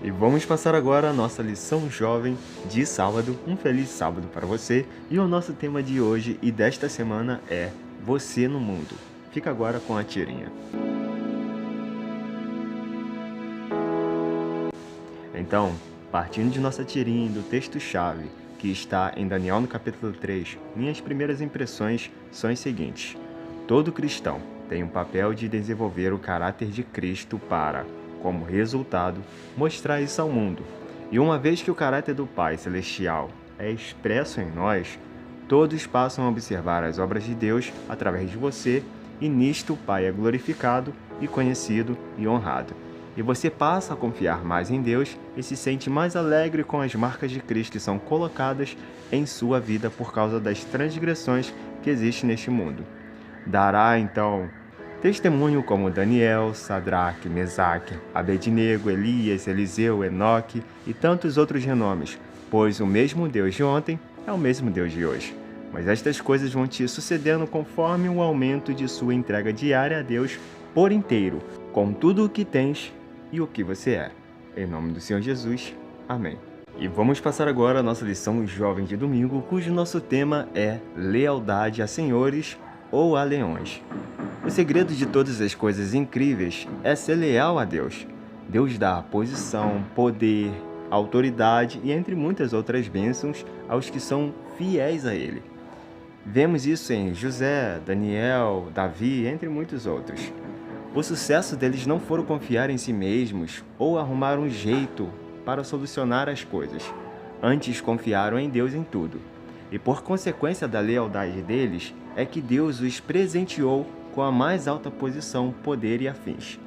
E vamos passar agora a nossa lição jovem de sábado. Um feliz sábado para você. E o nosso tema de hoje e desta semana é Você no Mundo. Fica agora com a tirinha. Então, partindo de nossa tirinha do texto-chave, que está em Daniel no capítulo 3, minhas primeiras impressões são as seguintes. Todo cristão tem o papel de desenvolver o caráter de Cristo para, como resultado, mostrar isso ao mundo. E uma vez que o caráter do Pai Celestial é expresso em nós, todos passam a observar as obras de Deus através de você, e nisto o Pai é glorificado e conhecido e honrado. E você passa a confiar mais em Deus e se sente mais alegre com as marcas de Cristo que são colocadas em sua vida por causa das transgressões que existem neste mundo. Dará, então, testemunho como Daniel, Sadraque, Mesaque, Abednego, Elias, Eliseu, Enoque e tantos outros renomes, pois o mesmo Deus de ontem é o mesmo Deus de hoje. Mas estas coisas vão te sucedendo conforme o aumento de sua entrega diária a Deus por inteiro, com tudo o que tens e o que você é. Em nome do Senhor Jesus. Amém. E vamos passar agora a nossa lição jovem de domingo, cujo nosso tema é lealdade a senhores ou a leões. O segredo de todas as coisas incríveis é ser leal a Deus. Deus dá posição, poder, autoridade e entre muitas outras bênçãos aos que são fiéis a Ele. Vemos isso em José, Daniel, Davi, entre muitos outros. O sucesso deles não foi confiar em si mesmos ou arrumar um jeito para solucionar as coisas. Antes confiaram em Deus em tudo. E por consequência da lealdade deles, é que Deus os presenteou com a mais alta posição, poder e afins,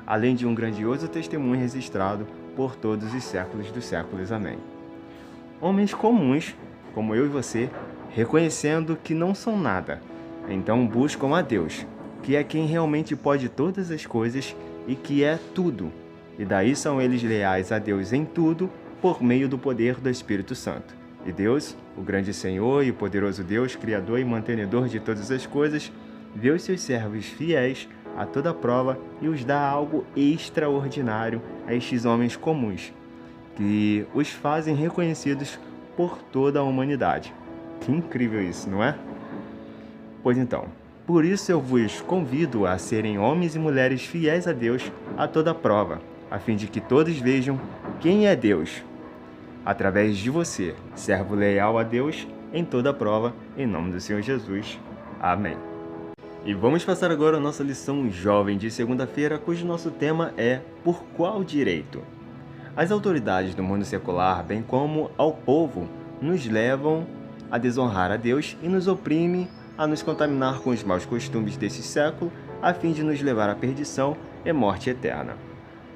além de um grandioso testemunho registrado por todos os séculos dos séculos. Amém. Homens comuns, como eu e você, reconhecendo que não são nada, então buscam a Deus, que é quem realmente pode todas as coisas e que é tudo. E daí são eles leais a Deus em tudo, por meio do poder do Espírito Santo. E Deus, o grande Senhor e o poderoso Deus, Criador e mantenedor de todas as coisas, vê os seus servos fiéis a toda prova e os dá algo extraordinário a estes homens comuns, que os fazem reconhecidos por toda a humanidade. Que incrível isso, não é? Pois então, por isso eu vos convido a serem homens e mulheres fiéis a Deus a toda prova, a fim de que todos vejam quem é Deus, através de você, servo leal a Deus em toda prova, em nome do Senhor Jesus. Amém. E vamos passar agora a nossa lição jovem de segunda-feira, cujo nosso tema é Por qual direito? As autoridades do mundo secular, bem como ao povo, nos levam a desonrar a Deus e nos oprime a nos contaminar com os maus costumes desse século, a fim de nos levar à perdição e morte eterna.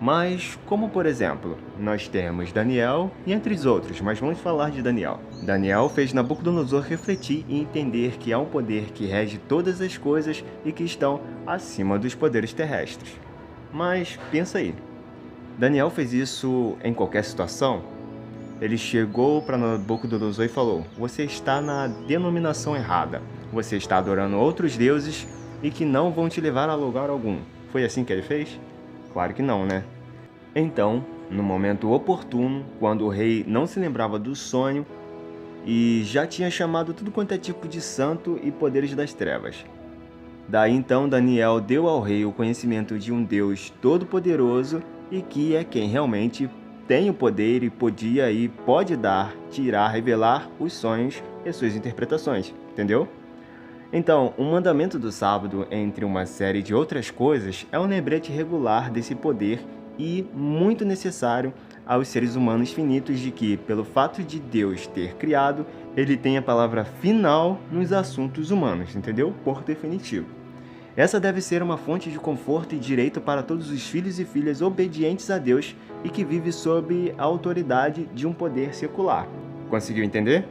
Mas, como por exemplo, nós temos Daniel e entre os outros, mas vamos falar de Daniel. Daniel fez Nabucodonosor refletir e entender que há um poder que rege todas as coisas e que estão acima dos poderes terrestres. Mas, pensa aí, Daniel fez isso em qualquer situação? Ele chegou para Nabucodonosor e falou: você está na denominação errada. Você está adorando outros deuses e que não vão te levar a lugar algum. Foi assim que ele fez? Claro que não, né? Então, no momento oportuno, quando o rei não se lembrava do sonho e já tinha chamado tudo quanto é tipo de santo e poderes das trevas. Daí então Daniel deu ao rei o conhecimento de um Deus todo-poderoso e que é quem realmente tem o poder e podia e pode dar, tirar, revelar os sonhos e suas interpretações, entendeu? Então, o mandamento do sábado, entre uma série de outras coisas, é um lembrete regular desse poder e muito necessário aos seres humanos finitos de que, pelo fato de Deus ter criado, ele tem a palavra final nos assuntos humanos, entendeu? Por definitivo. Essa deve ser uma fonte de conforto e direito para todos os filhos e filhas obedientes a Deus e que vive sob a autoridade de um poder secular. Conseguiu entender?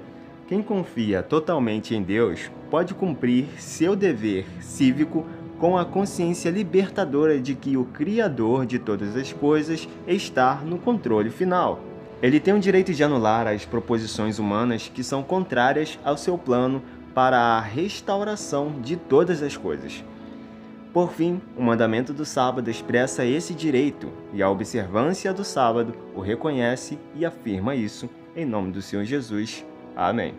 Quem confia totalmente em Deus pode cumprir seu dever cívico com a consciência libertadora de que o Criador de todas as coisas está no controle final. Ele tem o direito de anular as proposições humanas que são contrárias ao seu plano para a restauração de todas as coisas. Por fim, o mandamento do sábado expressa esse direito e a observância do sábado o reconhece e afirma isso em nome do Senhor Jesus. Amém.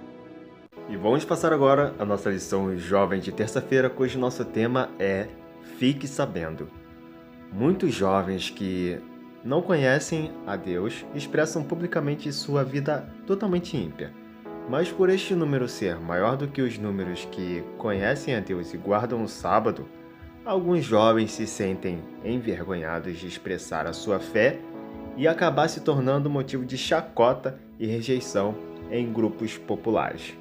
E vamos passar agora a nossa lição jovem de terça-feira, cujo nosso tema é Fique Sabendo. Muitos jovens que não conhecem a Deus expressam publicamente sua vida totalmente ímpia. Mas por este número ser maior do que os números que conhecem a Deus e guardam o sábado, alguns jovens se sentem envergonhados de expressar a sua fé e acabar se tornando motivo de chacota e rejeição em grupos populares,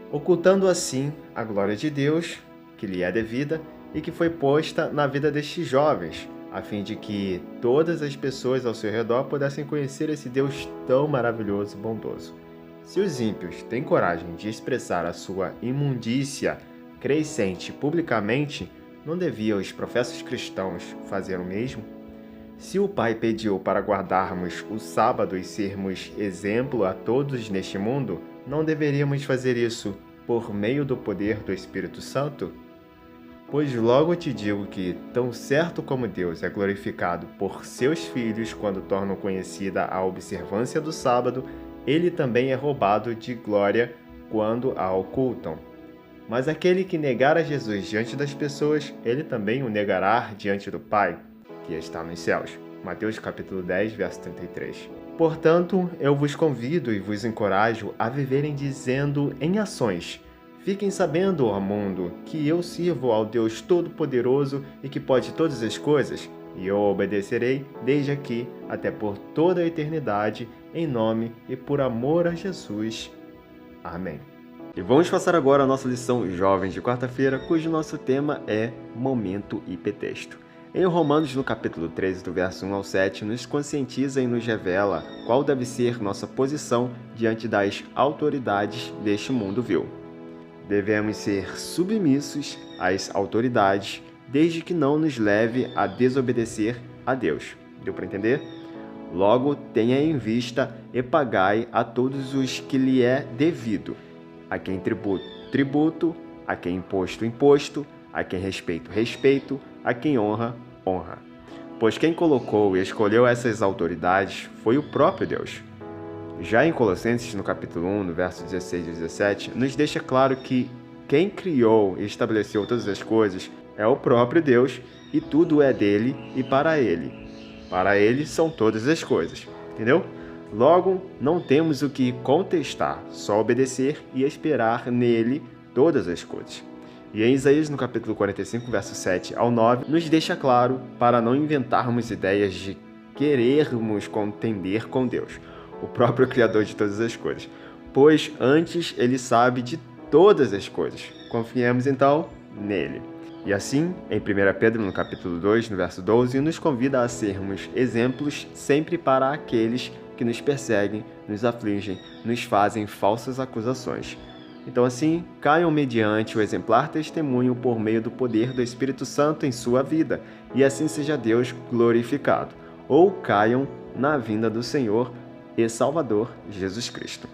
ocultando assim a glória de Deus, que lhe é devida e que foi posta na vida destes jovens, a fim de que todas as pessoas ao seu redor pudessem conhecer esse Deus tão maravilhoso e bondoso. Se os ímpios têm coragem de expressar a sua imundícia crescente publicamente, não deviam os professos cristãos fazer o mesmo? Se o Pai pediu para guardarmos o sábado e sermos exemplo a todos neste mundo, não deveríamos fazer isso por meio do poder do Espírito Santo? Pois logo te digo que, tão certo como Deus é glorificado por seus filhos quando tornam conhecida a observância do sábado, ele também é roubado de glória quando a ocultam. Mas aquele que negar a Jesus diante das pessoas, ele também o negará diante do Pai, que está nos céus. Mateus capítulo 10, verso 33. Portanto, eu vos convido e vos encorajo a viverem dizendo em ações: fiquem sabendo, ó mundo, que eu sirvo ao Deus Todo-Poderoso e que pode todas as coisas, e eu obedecerei desde aqui até por toda a eternidade, em nome e por amor a Jesus. Amém. E vamos passar agora a nossa lição Jovens de quarta-feira, cujo nosso tema é Momento Hipertexto. Em Romanos, no capítulo 13, do verso 1 ao 7, nos conscientiza e nos revela qual deve ser nossa posição diante das autoridades deste mundo vil. Devemos ser submissos às autoridades, desde que não nos leve a desobedecer a Deus. Deu para entender? Logo, tenha em vista e pagai a todos os que lhe é devido. A quem tributo, tributo, a quem imposto, imposto, a quem respeito, respeito, a quem honra, honra. Pois quem colocou e escolheu essas autoridades foi o próprio Deus. Já em Colossenses, no capítulo 1, no verso 16 e 17, nos deixa claro que quem criou e estabeleceu todas as coisas é o próprio Deus, e tudo é dele e para ele. Para ele são todas as coisas, entendeu? Logo, não temos o que contestar, só obedecer e esperar nele todas as coisas. E em Isaías, no capítulo 45, verso 7 ao 9, nos deixa claro para não inventarmos ideias de querermos contender com Deus, o próprio Criador de todas as coisas, pois antes ele sabe de todas as coisas. Confiemos então nele. E assim, em 1 Pedro, no capítulo 2, no verso 12, nos convida a sermos exemplos sempre para aqueles que nos perseguem, nos afligem, nos fazem falsas acusações. Então assim, caiam mediante o exemplar testemunho por meio do poder do Espírito Santo em sua vida, e assim seja Deus glorificado. Ou caiam na vinda do Senhor e Salvador Jesus Cristo.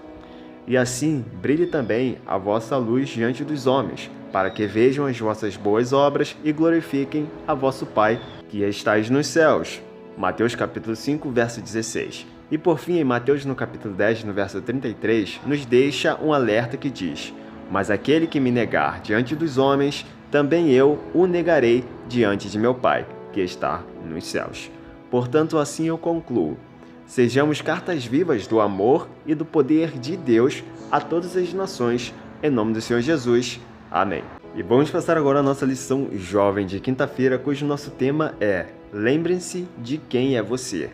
E assim, brilhe também a vossa luz diante dos homens, para que vejam as vossas boas obras e glorifiquem a vosso Pai, que estais nos céus. Mateus capítulo 5, verso 16. E por fim, em Mateus no capítulo 10, no verso 33, nos deixa um alerta que diz: mas aquele que me negar diante dos homens, também eu o negarei diante de meu Pai, que está nos céus. Portanto, assim eu concluo: sejamos cartas vivas do amor e do poder de Deus a todas as nações, em nome do Senhor Jesus. Amém. E vamos passar agora a nossa lição jovem de quinta-feira, cujo nosso tema é: lembrem-se de quem é você.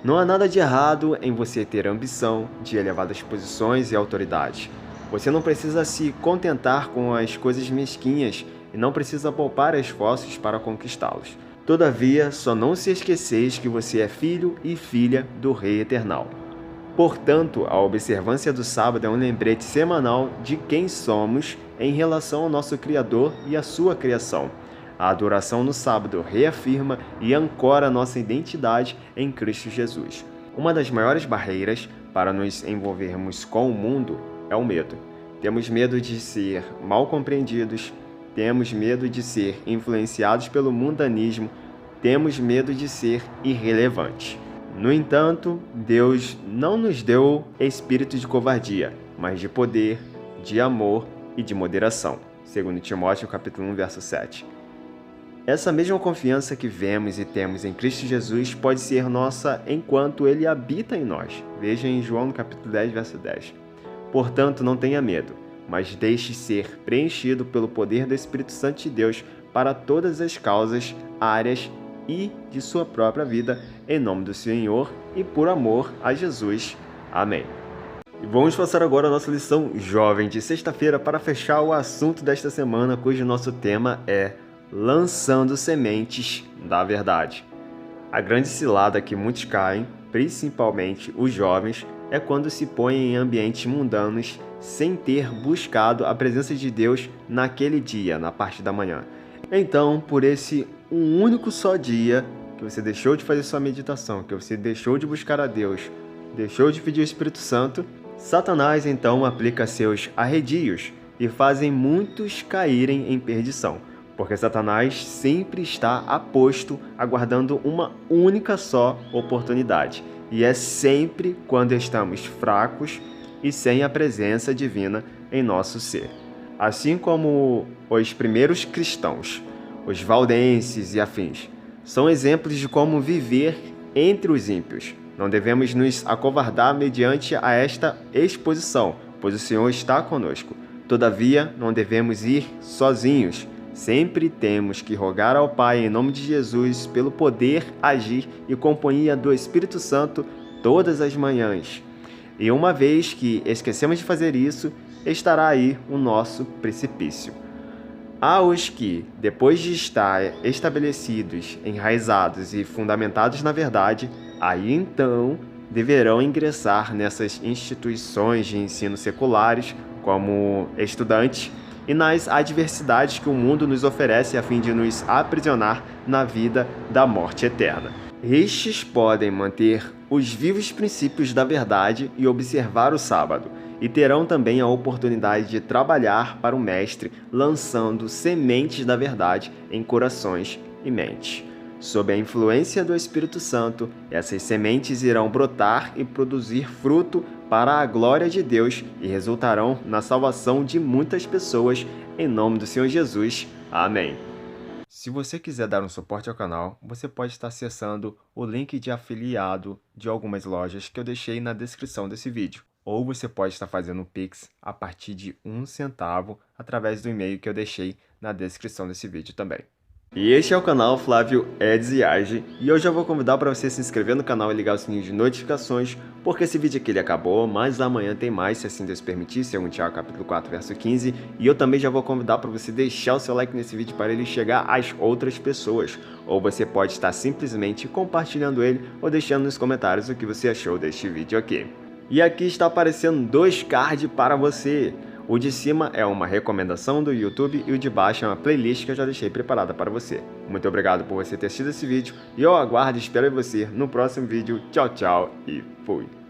Não há nada de errado em você ter ambição de elevadas posições e autoridade. Você não precisa se contentar com as coisas mesquinhas e não precisa poupar esforços para conquistá-los. Todavia, só não se esqueceis que você é filho e filha do Rei Eternal. Portanto, a observância do sábado é um lembrete semanal de quem somos em relação ao nosso Criador e à sua criação. A adoração no sábado reafirma e ancora nossa identidade em Cristo Jesus. Uma das maiores barreiras para nos envolvermos com o mundo é o medo. Temos medo de ser mal compreendidos, temos medo de ser influenciados pelo mundanismo, temos medo de ser irrelevantes. No entanto, Deus não nos deu espírito de covardia, mas de poder, de amor e de moderação. Segundo Timóteo, capítulo 1, verso 7. Essa mesma confiança que vemos e temos em Cristo Jesus pode ser nossa enquanto Ele habita em nós. Veja em João, no capítulo 10, verso 10. Portanto, não tenha medo, mas deixe ser preenchido pelo poder do Espírito Santo de Deus para todas as causas, áreas e de sua própria vida, em nome do Senhor e por amor a Jesus. Amém. E vamos passar agora a nossa lição jovem de sexta-feira para fechar o assunto desta semana, cujo nosso tema é lançando sementes da verdade. A grande cilada que muitos caem, principalmente os jovens, é quando se põem em ambientes mundanos sem ter buscado a presença de Deus naquele dia, na parte da manhã. Então, por esse um único só dia que você deixou de fazer sua meditação, que você deixou de buscar a Deus, deixou de pedir o Espírito Santo, Satanás então aplica seus arredios e fazem muitos caírem em perdição, porque Satanás sempre está aposto, aguardando uma única só oportunidade, e é sempre quando estamos fracos e sem a presença divina em nosso ser. Assim como os primeiros cristãos, os valdenses e afins, são exemplos de como viver entre os ímpios. Não devemos nos acovardar mediante a esta exposição, pois o Senhor está conosco. Todavia, não devemos ir sozinhos. Sempre temos que rogar ao Pai em nome de Jesus pelo poder, agir e companhia do Espírito Santo todas as manhãs. E uma vez que esquecemos de fazer isso, estará aí o nosso precipício. Há os que, depois de estar estabelecidos, enraizados e fundamentados na verdade, aí então deverão ingressar nessas instituições de ensino seculares como estudantes e nas adversidades que o mundo nos oferece a fim de nos aprisionar na vida da morte eterna. Estes podem manter os vivos princípios da verdade e observar o sábado, e terão também a oportunidade de trabalhar para o Mestre, lançando sementes da verdade em corações e mentes. Sob a influência do Espírito Santo, essas sementes irão brotar e produzir fruto para a glória de Deus e resultarão na salvação de muitas pessoas, em nome do Senhor Jesus. Amém. Se você quiser dar um suporte ao canal, você pode estar acessando o link de afiliado de algumas lojas que eu deixei na descrição desse vídeo. Ou você pode estar fazendo um Pix a partir de 1 centavo através do e-mail que eu deixei na descrição desse vídeo também. E este é o canal Flávio Eds Age, e eu já vou convidar para você se inscrever no canal e ligar o sininho de notificações, porque esse vídeo aqui ele acabou, mas amanhã tem mais, se assim Deus permitir, segundo Tiago capítulo 4, verso 15, e eu também já vou convidar para você deixar o seu like nesse vídeo para ele chegar às outras pessoas, ou você pode estar simplesmente compartilhando ele ou deixando nos comentários o que você achou deste vídeo aqui. E aqui está aparecendo 2 cards para você. O de cima é uma recomendação do YouTube e o de baixo é uma playlist que eu já deixei preparada para você. Muito obrigado por você ter assistido esse vídeo e eu aguardo e espero você no próximo vídeo. Tchau, tchau e fui!